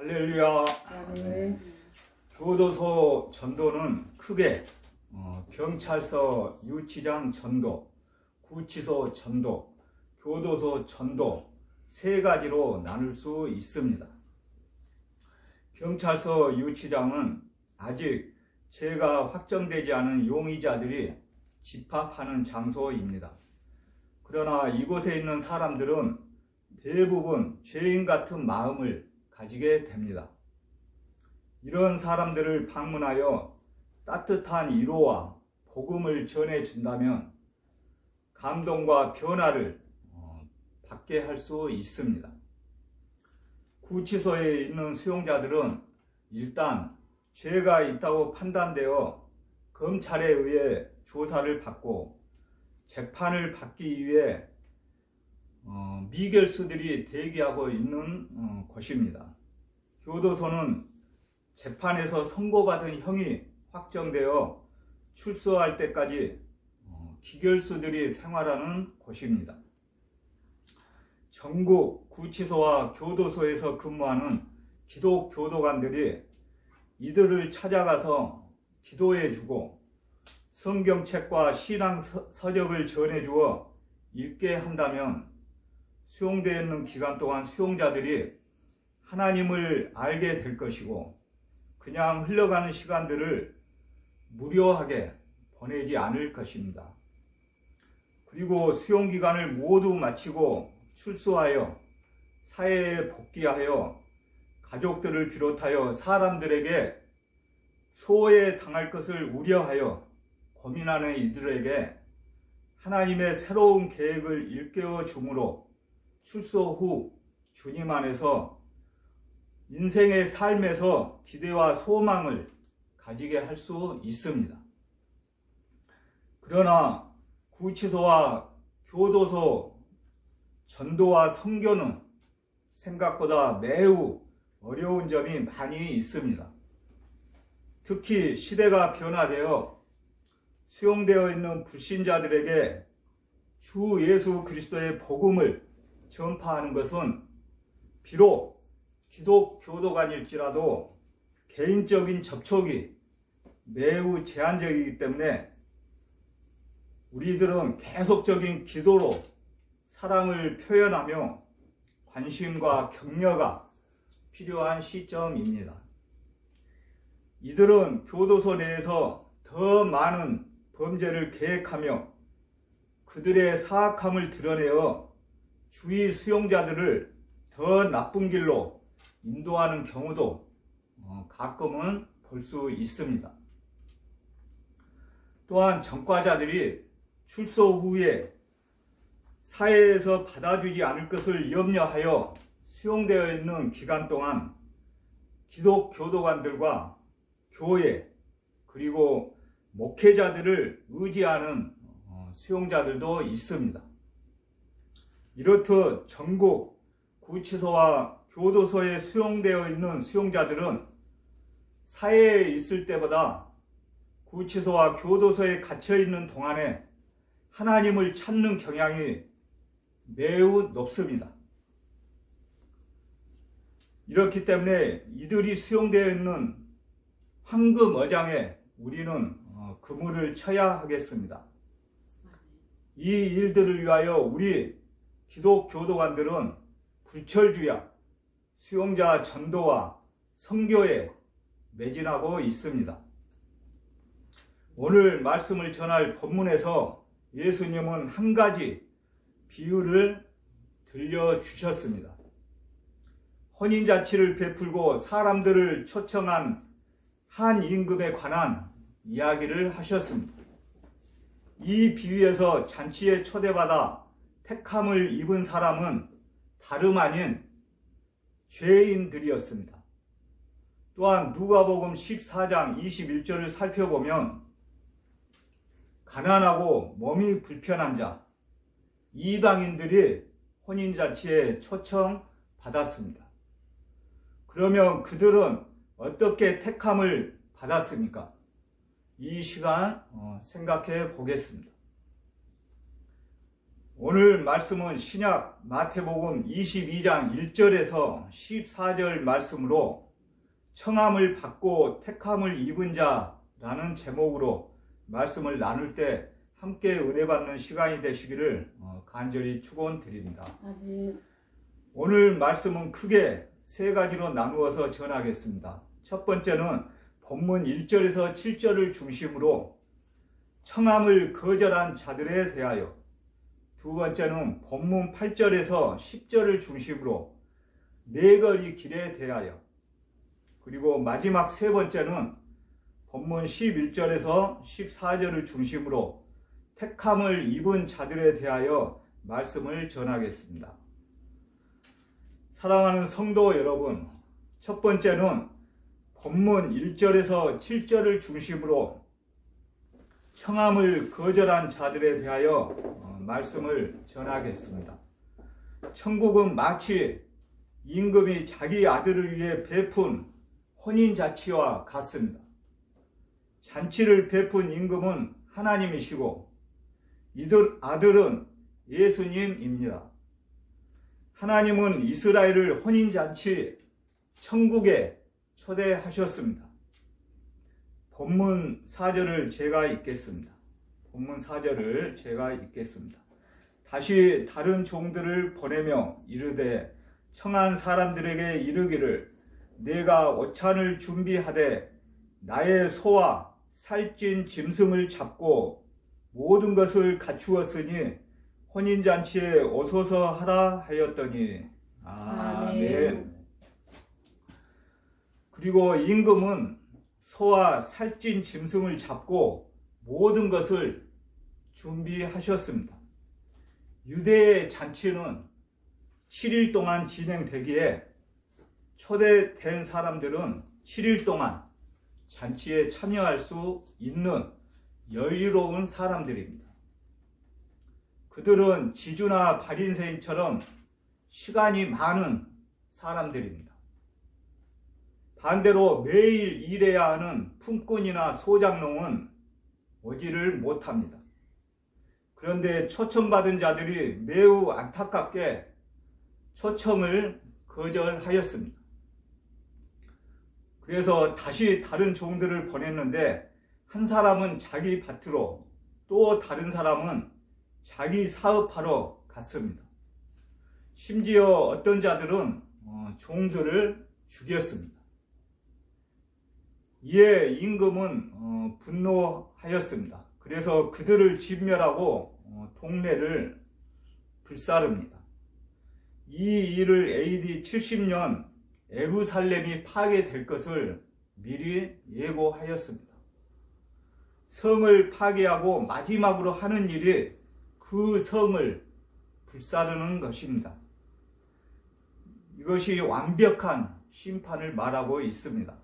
할렐루야. 아멘. 교도소 전도는 크게 경찰서 유치장 전도, 구치소 전도, 교도소 전도 세 가지로 나눌 수 있습니다. 경찰서 유치장은 아직 죄가 확정되지 않은 용의자들이 집합하는 장소입니다. 그러나 이곳에 있는 사람들은 대부분 죄인 같은 마음을 가지게 됩니다. 이런 사람들을 방문하여 따뜻한 위로와 복음을 전해준다면 감동과 변화를 받게 할 수 있습니다. 구치소에 있는 수용자들은 일단 죄가 있다고 판단되어 검찰에 의해 조사를 받고 재판을 받기 위해 미결수들이 대기하고 있는 곳입니다. 교도소는 재판에서 선고받은 형이 확정되어 출소할 때까지 기결수들이 생활하는 곳입니다. 전국 구치소와 교도소에서 근무하는 기독교도관들이 이들을 찾아가서 기도해주고 성경책과 신앙 서적을 전해주어 읽게 한다면 수용되어 있는 기간 동안 수용자들이 하나님을 알게 될 것이고 그냥 흘러가는 시간들을 무료하게 보내지 않을 것입니다. 그리고 수용기간을 모두 마치고 출소하여 사회에 복귀하여 가족들을 비롯하여 사람들에게 소외당할 것을 우려하여 고민하는 이들에게 하나님의 새로운 계획을 일깨워 주므로 출소 후 주님 안에서 인생의 삶에서 기대와 소망을 가지게 할 수 있습니다. 그러나 구치소와 교도소 전도와 선교는 생각보다 매우 어려운 점이 많이 있습니다. 특히 시대가 변화되어 수용되어 있는 불신자들에게 주 예수 그리스도의 복음을 전파하는 것은 비록 기독교도관일지라도 개인적인 접촉이 매우 제한적이기 때문에 우리들은 계속적인 기도로 사랑을 표현하며 관심과 격려가 필요한 시점입니다. 이들은 교도소 내에서 더 많은 범죄를 계획하며 그들의 사악함을 드러내어 주위 수용자들을 더 나쁜 길로 인도하는 경우도 가끔은 볼 수 있습니다. 또한 전과자들이 출소 후에 사회에서 받아주지 않을 것을 염려하여 수용되어 있는 기간 동안 기독교도관들과 교회 그리고 목회자들을 의지하는 수용자들도 있습니다. 이렇듯 전국 구치소와 교도소에 수용되어 있는 수용자들은 사회에 있을 때보다 구치소와 교도소에 갇혀 있는 동안에 하나님을 찾는 경향이 매우 높습니다. 이렇기 때문에 이들이 수용되어 있는 황금어장에 우리는 그물을 쳐야 하겠습니다. 이 일들을 위하여 우리 기독교도관들은 불철주야 수용자 전도와 선교에 매진하고 있습니다. 오늘 말씀을 전할 본문에서 예수님은 한 가지 비유를 들려주셨습니다. 혼인잔치를 베풀고 사람들을 초청한 한 임금에 관한 이야기를 하셨습니다. 이 비유에서 잔치에 초대받아 택함을 입은 사람은 다름 아닌 죄인들이었습니다. 또한 누가복음 14장 21절을 살펴보면 가난하고 몸이 불편한 자, 이방인들이 혼인잔치에 초청받았습니다. 그러면 그들은 어떻게 택함을 받았습니까? 이 시간 생각해 보겠습니다. 오늘 말씀은 신약 마태복음 22장 1절에서 14절 말씀으로 청함을 받고 택함을 입은 자라는 제목으로 말씀을 나눌 때 함께 은혜 받는 시간이 되시기를 간절히 축원드립니다. 오늘 말씀은 크게 세 가지로 나누어서 전하겠습니다. 첫 번째는 본문 1절에서 7절을 중심으로 청함을 거절한 자들에 대하여, 두 번째는 본문 8절에서 10절을 중심으로 네거리 길에 대하여, 그리고 마지막 세 번째는 본문 11절에서 14절을 중심으로 택함을 입은 자들에 대하여 말씀을 전하겠습니다. 사랑하는 성도 여러분, 첫 번째는 본문 1절에서 7절을 중심으로 청함을 거절한 자들에 대하여 말씀을 전하겠습니다. 천국은 마치 임금이 자기 아들을 위해 베푼 혼인잔치와 같습니다. 잔치를 베푼 임금은 하나님이시고 이들 아들은 예수님입니다. 하나님은 이스라엘을 혼인잔치 천국에 초대하셨습니다. 본문 4절을 제가 읽겠습니다. 본문 4절을 제가 읽겠습니다. 다시 다른 종들을 보내며 이르되 청한 사람들에게 이르기를 내가 오찬을 준비하되 나의 소와 살찐 짐승을 잡고 모든 것을 갖추었으니 혼인잔치에 오소서 하라 하였더니 아멘. 그리고 임금은 소와 살찐 짐승을 잡고 모든 것을 준비하셨습니다. 유대의 잔치는 7일 동안 진행되기에 초대된 사람들은 7일 동안 잔치에 참여할 수 있는 여유로운 사람들입니다. 그들은 지주나 바리새인처럼 시간이 많은 사람들입니다. 반대로 매일 일해야 하는 품꾼이나 소장농은 오지를 못합니다. 그런데 초청받은 자들이 매우 안타깝게 초청을 거절하였습니다. 그래서 다시 다른 종들을 보냈는데 한 사람은 자기 밭으로, 또 다른 사람은 자기 사업하러 갔습니다. 심지어 어떤 자들은 종들을 죽였습니다. 이에 임금은 분노하였습니다. 그래서 그들을 진멸하고 동네를 불사릅니다. 이 일을 AD 70년 예루살렘이 파괴될 것을 미리 예고하였습니다. 성을 파괴하고 마지막으로 하는 일이 그 성을 불사르는 것입니다. 이것이 완벽한 심판을 말하고 있습니다.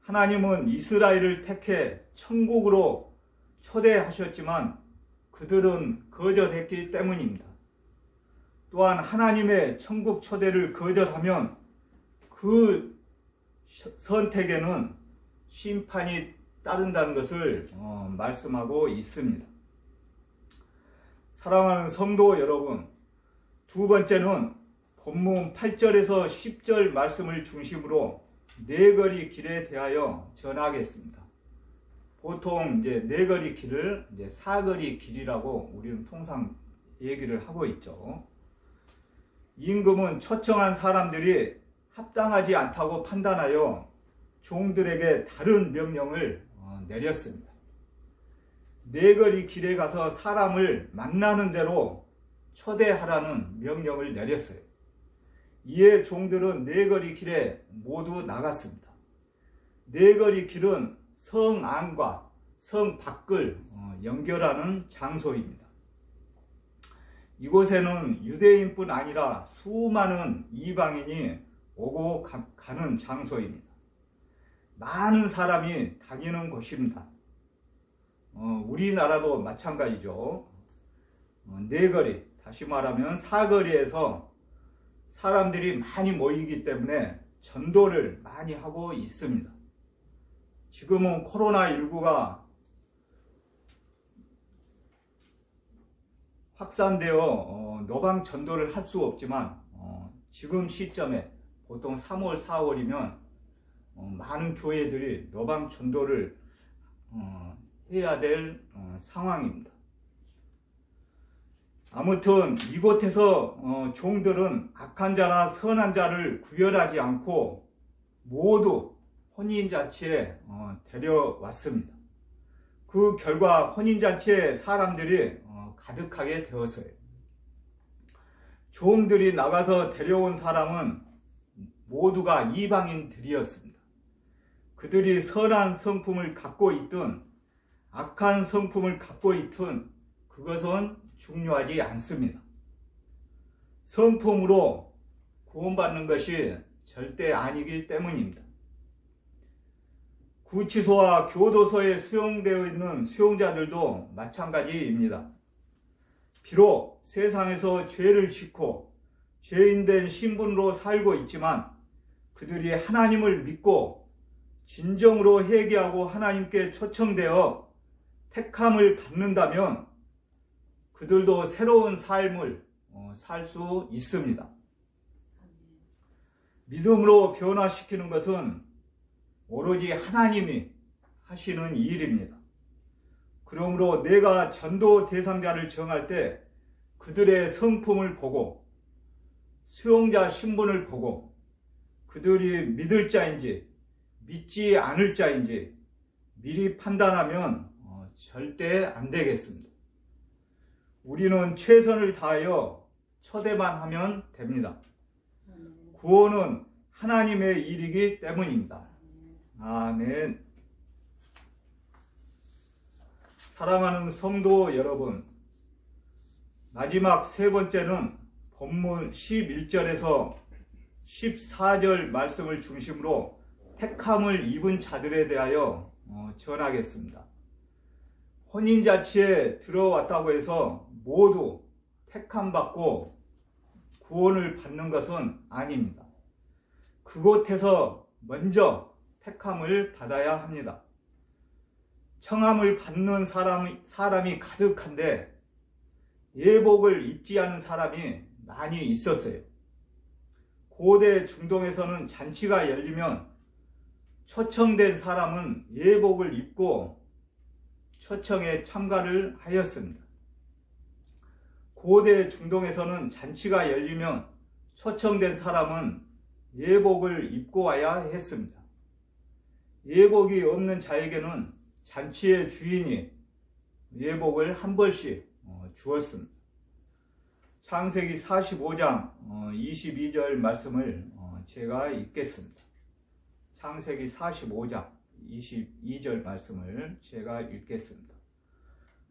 하나님은 이스라엘을 택해 천국으로 초대하셨지만 그들은 거절했기 때문입니다. 또한 하나님의 천국 초대를 거절하면 그 선택에는 심판이 따른다는 것을 말씀하고 있습니다. 사랑하는 성도 여러분, 두 번째는 본문 8절에서 10절 말씀을 중심으로 네거리 길에 대하여 전하겠습니다. 보통 이제 네거리 길을 이제 사거리 길이라고 우리는 통상 얘기를 하고 있죠. 임금은 초청한 사람들이 합당하지 않다고 판단하여 종들에게 다른 명령을 내렸습니다. 네거리 길에 가서 사람을 만나는 대로 초대하라는 명령을 내렸어요. 이에 종들은 네거리 길에 모두 나갔습니다. 네거리 길은 성 안과 성 밖을 연결하는 장소입니다. 이곳에는 유대인뿐 아니라 수많은 이방인이 오고 가는 장소입니다. 많은 사람이 다니는 곳입니다. 우리나라도 마찬가지죠. 네거리, 다시 말하면 사거리에서 사람들이 많이 모이기 때문에 전도를 많이 하고 있습니다. 지금은 코로나19가 확산되어 노방 전도를 할 수 없지만 지금 시점에 보통 3월, 4월이면 많은 교회들이 노방 전도를 해야 될 상황입니다. 아무튼 이곳에서 종들은 악한 자나 선한 자를 구별하지 않고 모두 혼인잔치에 데려왔습니다. 그 결과 혼인잔치에 사람들이 가득하게 되었어요. 종들이 나가서 데려온 사람은 모두가 이방인들이었습니다. 그들이 선한 성품을 갖고 있든 악한 성품을 갖고 있든 그것은 중요하지 않습니다. 성품으로 구원받는 것이 절대 아니기 때문입니다. 구치소와 교도소에 수용되어 있는 수용자들도 마찬가지입니다. 비록 세상에서 죄를 짓고 죄인된 신분으로 살고 있지만 그들이 하나님을 믿고 진정으로 회개하고 하나님께 초청되어 택함을 받는다면 그들도 새로운 삶을 살 수 있습니다. 믿음으로 변화시키는 것은 오로지 하나님이 하시는 일입니다. 그러므로 내가 전도 대상자를 정할 때 그들의 성품을 보고 수용자 신분을 보고 그들이 믿을 자인지 믿지 않을 자인지 미리 판단하면 절대 안 되겠습니다. 우리는 최선을 다하여 초대만 하면 됩니다. 구원은 하나님의 일이기 때문입니다. 아멘. 사랑하는 성도 여러분, 마지막 세 번째는 본문 11절에서 14절 말씀을 중심으로 택함을 입은 자들에 대하여 전하겠습니다. 혼인잔치에 들어왔다고 해서 모두 택함받고 구원을 받는 것은 아닙니다. 그곳에서 먼저 택함을 받아야 합니다. 청함을 받는 사람이 가득한데 예복을 입지 않은 사람이 많이 있었어요. 고대 중동에서는 잔치가 열리면 초청된 사람은 예복을 입고 초청에 참가를 하였습니다. 고대 중동에서는 잔치가 열리면 초청된 사람은 예복을 입고 와야 했습니다. 예복이 없는 자에게는 잔치의 주인이 예복을 한 벌씩 주었습니다. 창세기 45장 22절 말씀을 제가 읽겠습니다. 창세기 45장 22절 말씀을 제가 읽겠습니다.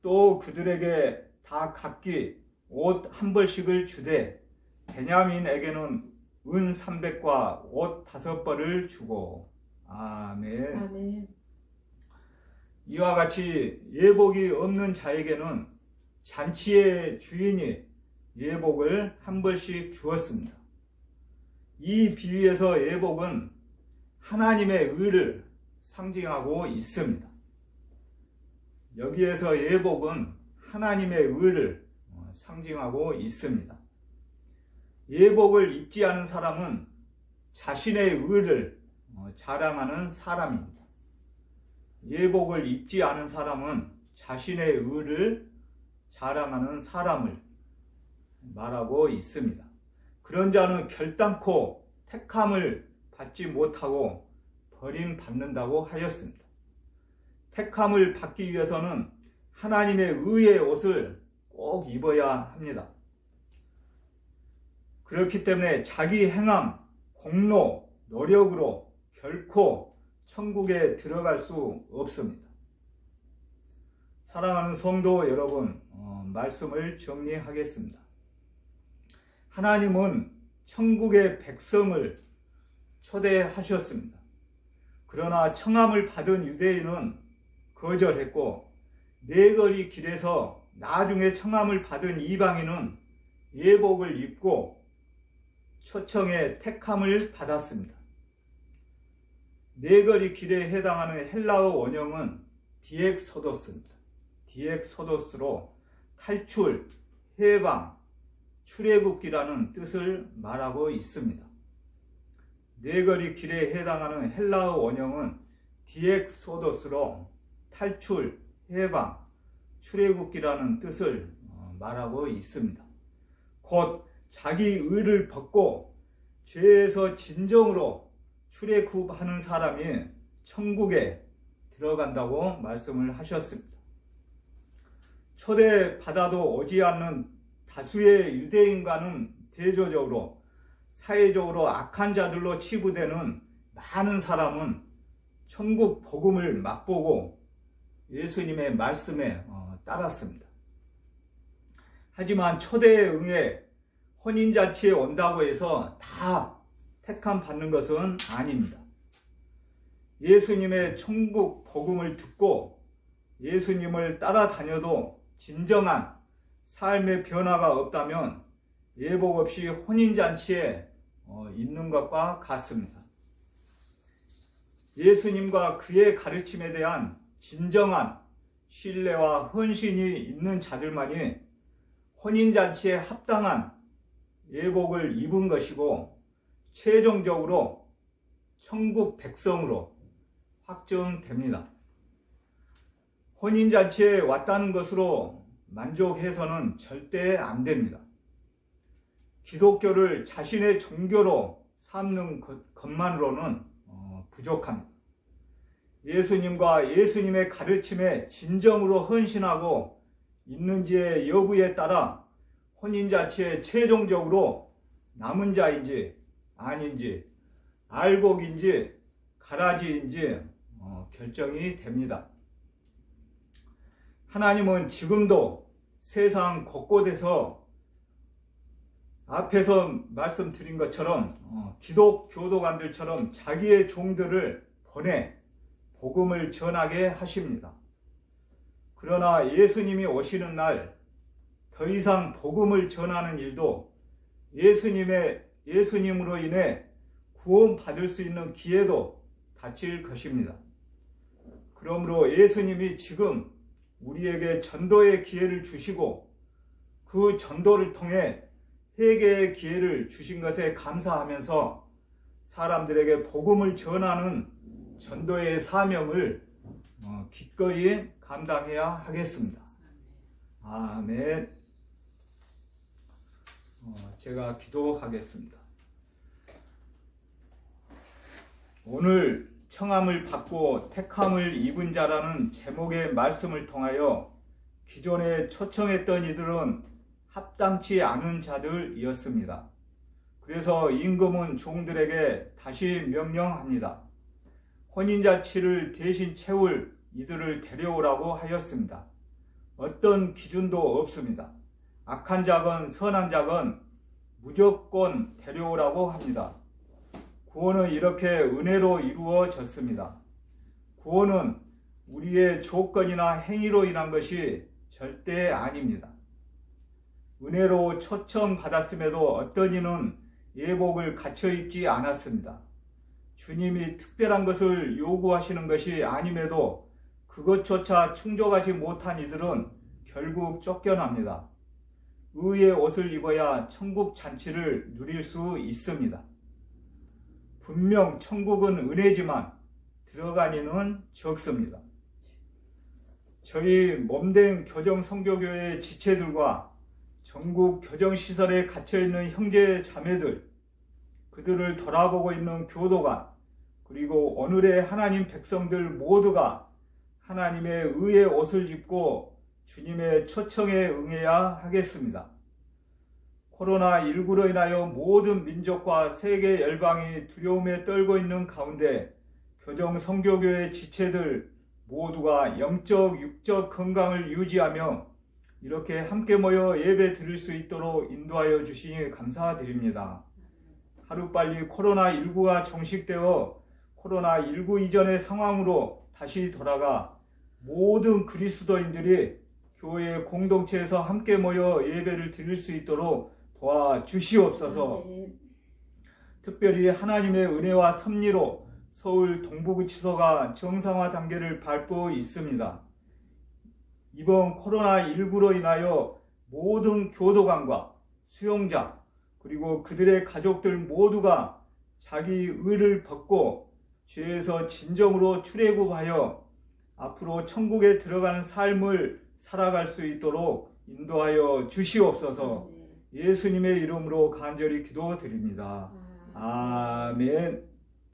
또 그들에게 다 각기 옷 한 벌씩을 주되 베냐민에게는 은 300과 옷 5벌을 주고. 아멘. 아멘. 이와 같이 예복이 없는 자에게는 잔치의 주인이 예복을 한 벌씩 주었습니다. 이 비유에서 예복은 하나님의 의를 상징하고 있습니다. 여기에서 예복은 하나님의 의를 상징하고 있습니다. 예복을 입지 않은 사람은 자신의 의를 자랑하는 사람입니다. 예복을 입지 않은 사람은 자신의 의를 자랑하는 사람을 말하고 있습니다. 그런 자는 결단코 택함을 받지 못하고 버림받는다고 하였습니다. 택함을 받기 위해서는 하나님의 의의 옷을 꼭 입어야 합니다. 그렇기 때문에 자기 행함, 공로, 노력으로 결코 천국에 들어갈 수 없습니다. 사랑하는 성도 여러분, 말씀을 정리하겠습니다. 하나님은 천국의 백성을 초대하셨습니다. 그러나 청함을 받은 유대인은 거절했고 네거리 길에서 나중에 청함을 받은 이방인은 예복을 입고 초청의 택함을 받았습니다. 네거리 길에 해당하는 헬라어 원형은 디엑소도스입니다. 디엑소도스로 탈출, 해방, 출애굽기라는 뜻을 말하고 있습니다. 네거리 길에 해당하는 헬라어 원형은 디엑소도스로 탈출, 해방, 출애굽기라는 뜻을 말하고 있습니다. 곧 자기 의를 벗고 죄에서 진정으로 출애굽하는 사람이 천국에 들어간다고 말씀을 하셨습니다. 초대받아도 오지 않는 다수의 유대인과는 대조적으로 사회적으로 악한 자들로 치부되는 많은 사람은 천국 복음을 맛보고 예수님의 말씀에 따랐습니다. 하지만 초대에 응해 혼인잔치에 온다고 해서 다 택함 받는 것은 아닙니다. 예수님의 천국 복음을 듣고 예수님을 따라다녀도 진정한 삶의 변화가 없다면 예복 없이 혼인잔치에 있는 것과 같습니다. 예수님과 그의 가르침에 대한 진정한 신뢰와 헌신이 있는 자들만이 혼인잔치에 합당한 예복을 입은 것이고 최종적으로 천국 백성으로 확정됩니다. 혼인잔치에 왔다는 것으로 만족해서는 절대 안 됩니다. 기독교를 자신의 종교로 삼는 것만으로는 부족합니다. 예수님과 예수님의 가르침에 진정으로 헌신하고 있는지의 여부에 따라 혼인잔치에 최종적으로 남은 자인지 아닌지 알곡인지 가라지인지 결정이 됩니다. 하나님은 지금도 세상 곳곳에서 앞에서 말씀드린 것처럼 기독 교도관들처럼 자기의 종들을 보내 복음을 전하게 하십니다. 그러나 예수님이 오시는 날 더 이상 복음을 전하는 일도 예수님으로 인해 구원받을 수 있는 기회도 닫힐 것입니다. 그러므로 예수님이 지금 우리에게 전도의 기회를 주시고 그 전도를 통해 회개의 기회를 주신 것에 감사하면서 사람들에게 복음을 전하는 전도의 사명을 기꺼이 감당해야 하겠습니다. 아멘. 제가 기도하겠습니다. 오늘 청함을 받고 택함을 입은 자라는 제목의 말씀을 통하여 기존에 초청했던 이들은 합당치 않은 자들이었습니다. 그래서 임금은 종들에게 다시 명령합니다. 혼인잔치를 대신 채울 이들을 데려오라고 하였습니다. 어떤 기준도 없습니다. 악한 자건 선한 자건 무조건 데려오라고 합니다. 구원은 이렇게 은혜로 이루어졌습니다. 구원은 우리의 조건이나 행위로 인한 것이 절대 아닙니다. 은혜로 초청받았음에도 어떤 이는 예복을 갖춰 입지 않았습니다. 주님이 특별한 것을 요구하시는 것이 아님에도 그것조차 충족하지 못한 이들은 결국 쫓겨납니다. 의의 옷을 입어야 천국 잔치를 누릴 수 있습니다. 분명 천국은 은혜지만 들어간 이는 적습니다. 저희 몸된 교정 선교교회 지체들과 전국 교정시설에 갇혀있는 형제 자매들, 그들을 돌아보고 있는 교도관, 그리고 오늘의 하나님 백성들 모두가 하나님의 의의 옷을 입고 주님의 초청에 응해야 하겠습니다. 코로나19로 인하여 모든 민족과 세계 열방이 두려움에 떨고 있는 가운데 교정 선교교회 지체들 모두가 영적, 육적 건강을 유지하며 이렇게 함께 모여 예배 드릴 수 있도록 인도하여 주시니 감사드립니다. 하루빨리 코로나19가 종식되어 코로나19 이전의 상황으로 다시 돌아가 모든 그리스도인들이 교회 공동체에서 함께 모여 예배를 드릴 수 있도록 도와주시옵소서. 특별히 하나님의 은혜와 섭리로 서울 동부구치소가 정상화 단계를 밟고 있습니다. 이번 코로나19로 인하여 모든 교도관과 수용자 그리고 그들의 가족들 모두가 자기 의를 벗고 죄에서 진정으로 출애굽하여 앞으로 천국에 들어가는 삶을 살아갈 수 있도록 인도하여 주시옵소서. 예수님의 이름으로 간절히 기도드립니다. 아멘.